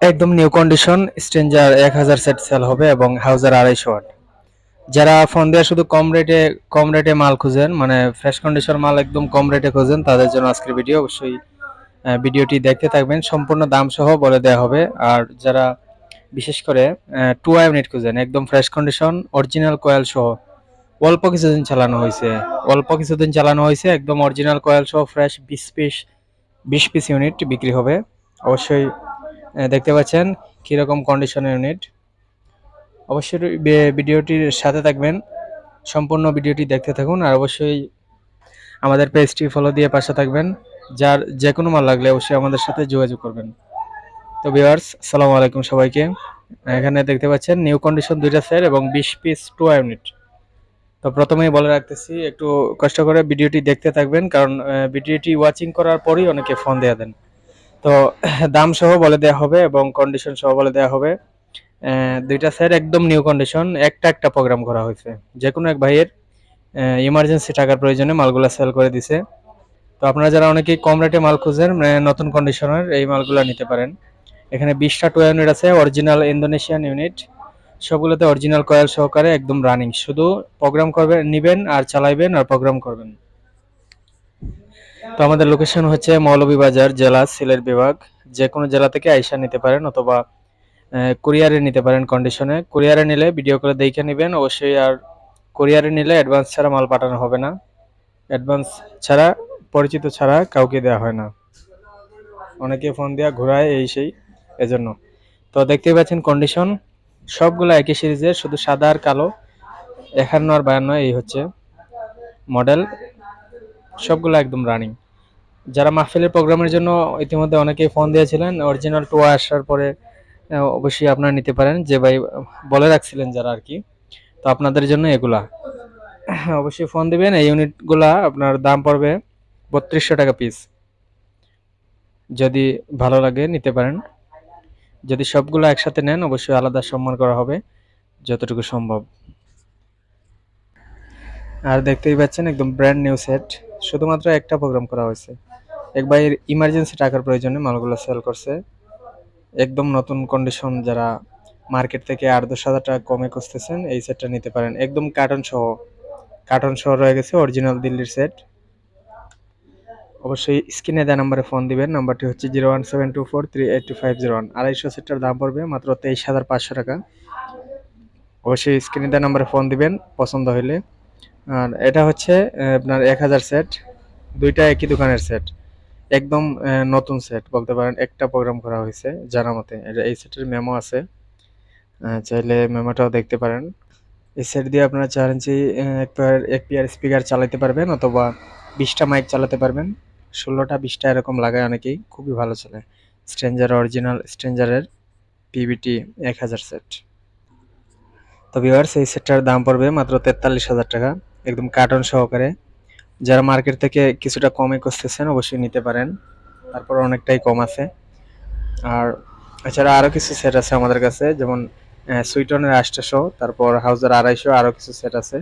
একদম new condition stranger 1000 set sale হবে এবং হাউজার 250 ওয়াট। যারা ফোন দিয়ে শুধু কম রেটে মাল খুঁজেন, মানে ফ্রেশ কন্ডিশন মাল একদম কম রেটে খুঁজেন, তাদের জন্য আজকের ভিডিও। অবশ্যই ভিডিওটি দেখতে থাকবেন, সম্পূর্ণ দাম সহ বলে দেওয়া হবে। আর যারা বিশেষ করে 2 ইউনিট খুঁজেন একদম ফ্রেশ কন্ডিশন অরিজিনাল কয়েল সহ, অল্প কিছুদিন চালানো হয়েছে একদম অরিজিনাল কয়েল সহ ফ্রেশ 20 পিস ইউনিট বিক্রি হবে। অবশ্যই দেখতে পাচ্ছেন কিরকম কন্ডিশনের ইউনিট। অবশ্যই ভিডিওটির সাথে থাকবেন, সম্পূর্ণ ভিডিওটি দেখতে থাকুন। আর অবশ্যই আমাদের পেজটি ফলো দিয়ে পাশে থাকবেন। যার যে কোনো মাল লাগলে অবশ্যই আমাদের সাথে যোগাযোগ করবেন। তো ভিউয়ার্স, আসসালামু আলাইকুম সবাইকে। এখানে দেখতে পাচ্ছেন নিউ কন্ডিশন 2টা সেট এবং 20 পিস 2 ইউনিট। তো প্রথমেই বলে রাখতেছি, একটু কষ্ট করে ভিডিওটি দেখতে থাকবেন, কারণ ভিডিওটি ওয়াচিং করার পরই অনেকে ফোন দিয়ে দেন। তো দাম সহ বলে দেওয়া হবে এবং কন্ডিশন সহ বলে দেওয়া হবে। 2টা সেট একদম নিউ কন্ডিশন, একটা প্রোগ্রাম করা হয়েছে। যে কোনো এক ভাইয়ের ইমার্জেন্সি টাকার প্রয়োজনে মালগুলা সেল করে দিছে। তো আপনারা যারা অনেকেই কম রেটে মাল খুঁজেন, নতুন কন্ডিশনের এই মালগুলা নিতে পারেন। এখানে 20টা 2 ইউনিট আছে, অরিজিনাল ইন্দোনেশিয়ান ইউনিট। সবগুলোতে অরিজিনাল কয়েল সহকারে একদম রানিং, শুধু প্রোগ্রাম করবেন, নিবেন আর চালাইবেন আর প্রোগ্রাম করবেন। তো আমাদের লোকেশন হচ্ছে মৌলভীবাজার জেলা, সিলেট বিভাগ। যে কোনো জেলা থেকে আইসা নিতে পারেন, অথবা কুরিয়ারে নিতে পারেন। কন্ডিশনে কুরিয়ারে নিলে ভিডিও করে দেখে নেবেন অবশ্যই। আর কুরিয়ারে নিলে অ্যাডভান্স ছাড়া মাল পাঠানো হবে না। অ্যাডভান্স ছাড়া, পরিচিত ছাড়া কাউকে দেওয়া হয় না। অনেকে ফোন দেওয়া ঘোরায় এই সেই, এজন্য। তো দেখতেই পাচ্ছেন কন্ডিশন সবগুলো একই সিরিজের, শুধু সাদা আর কালো। 51 আর 52 এই হচ্ছে মডেল, সবগুলো একদম রানিং। যারা মাহফিলের প্রোগ্রামের জন্য ইতিমধ্যে অনেকেই ফোন দিয়েছিলেন, অরিজিনাল টোয়া আসার পরে অবশ্যই আপনারা নিতে পারেন, যে ভাই বলে রাখছিলেন যারা আর কি। তো আপনাদের জন্য এগুলা অবশ্যই ফোন দিবেন। এই ইউনিটগুলা আপনার দাম পড়বে 3200 টাকা পিস। যদি ভালো লাগে নিতে পারেন। যদি সবগুলো একসাথে নেন অবশ্যই আলাদা সম্মান করা হবে যতটুকু সম্ভব। আর দেখতেই পাচ্ছেন একদম ব্র্যান্ড নিউ সেট, শুধুমাত্র একটা প্রোগ্রাম করা হয়েছে। এক ভাইয়ের ইমার্জেন্সি টাকার প্রয়োজনে মালগুলো সেল করছে। একদম নতুন কন্ডিশন, যারা মার্কেট থেকে 8-10 হাজার টাকা কমে খুঁজতেছেন এই সেটটা নিতে পারেন। একদম কার্টন সহ রয়ে গেছে, অরিজিনাল দিল্লির সেট। অবশ্যই স্ক্রিনে দেওয়া নাম্বারে ফোন দিবেন, নাম্বারটি হচ্ছে 01724382501। 250 সেটটার দাম পড়বে মাত্র 23,500 টাকা। অবশ্যই স্ক্রিনে দেওয়া নাম্বারে ফোন দিবেন পছন্দ হলে। আর এটা হচ্ছে আপনার 1000 সেট, দুইটা একই দোকানের সেট। একদম নতুন সেট বলতে পারেন, একটা প্রোগ্রাম করা হয়েছে জানা মতে। এই সেটের মেমো আছে, চাইলে মেমোটাও দেখতে পারেন। এই সেট দিয়ে আপনারা 4 ইঞ্চি এক পেয়ার স্পিকার চালাতে পারবেন, অথবা 20টা মাইক চালাতে পারবেন। 16টা 20টা এরকম লাগায় অনেকেই, খুবই ভালো চলে। অরিজিনাল স্ট্রেঞ্জারের পিবিটি 1000 সেট। তো ভিউয়ার্স, এই সেটটার দাম পড়বে মাত্র 43,000 টাকা, একদম কার্টন সহকারে। যারা মার্কেট থেকে কিছুটা কমে খুঁজতেছেন অবশ্যই নিতে পারেন, তারপর অনেকটাই কম আছে। আর এছাড়া আরও কিছু সেট আছে আমাদের কাছে, যেমন সুইটনের 800, তারপর হাউজার 250, আরও কিছু সেট আছে।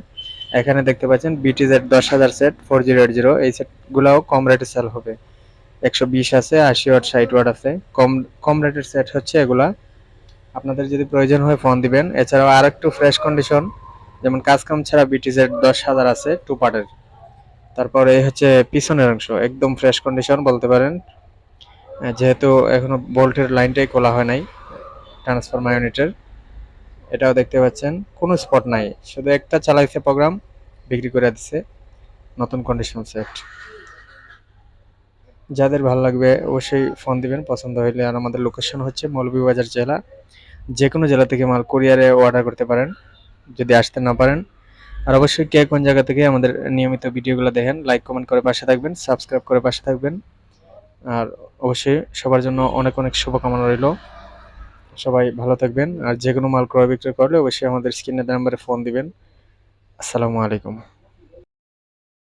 এখানে দেখতে পাচ্ছেন বিটিজেড 10,000 সেট 4080, এই সেটগুলোও কম রেটে সেল হবে। 120 আছে, 80 ওয়াট, 60 ওয়াট আছে। কম কম রেটের সেট হচ্ছে এগুলা। আপনাদের যদি প্রয়োজন হয় ফোন দিবেন। এছাড়াও আর একটু ফ্রেশ কন্ডিশন, যেমন কাজ কাম ছাড়া বিটিজেড 10,000 আছে 2 পার্টের। তারপরে এই হচ্ছে পিছনের অংশ, একদম ফ্রেশ কন্ডিশন বলতে পারেন। যেহেতু এখনো বোল্টের লাইনটাই খোলা হয় নাই ট্রান্সফরমার ইউনিটের। এটাও দেখতে পাচ্ছেন কোনো স্পট নাই, শুধু একটা চালাইছে প্রোগ্রাম, বিক্রি করে দিছে। নতুন কন্ডিশন সেট, যাদের ভালো লাগবে অবশ্যই ফোন দিবেন পছন্দ হইলে। আর আমাদের লোকেশন হচ্ছে মৌলভীবাজার জেলা। যে কোনো জেলা থেকে মাল কুরিয়ারে অর্ডার করতে পারেন যদি আসতে না পারেন। আর অবশ্যই কে কোন জায়গা থেকে আমাদের নিয়মিত ভিডিওগুলো দেখেন, লাইক কমেন্ট করে পাশে থাকবেন, সাবস্ক্রাইব করে পাশে থাকবেন। আর অবশ্যই সবার জন্য অনেক অনেক শুভকামনা রইল। সবাই ভালো থাকবেন। আর যে কোনো মাল ক্রয় বিক্রয় করলে অবশ্যই আমাদের স্ক্রিনে দেওয়া নাম্বারে ফোন দিবেন। আসসালামু আলাইকুম।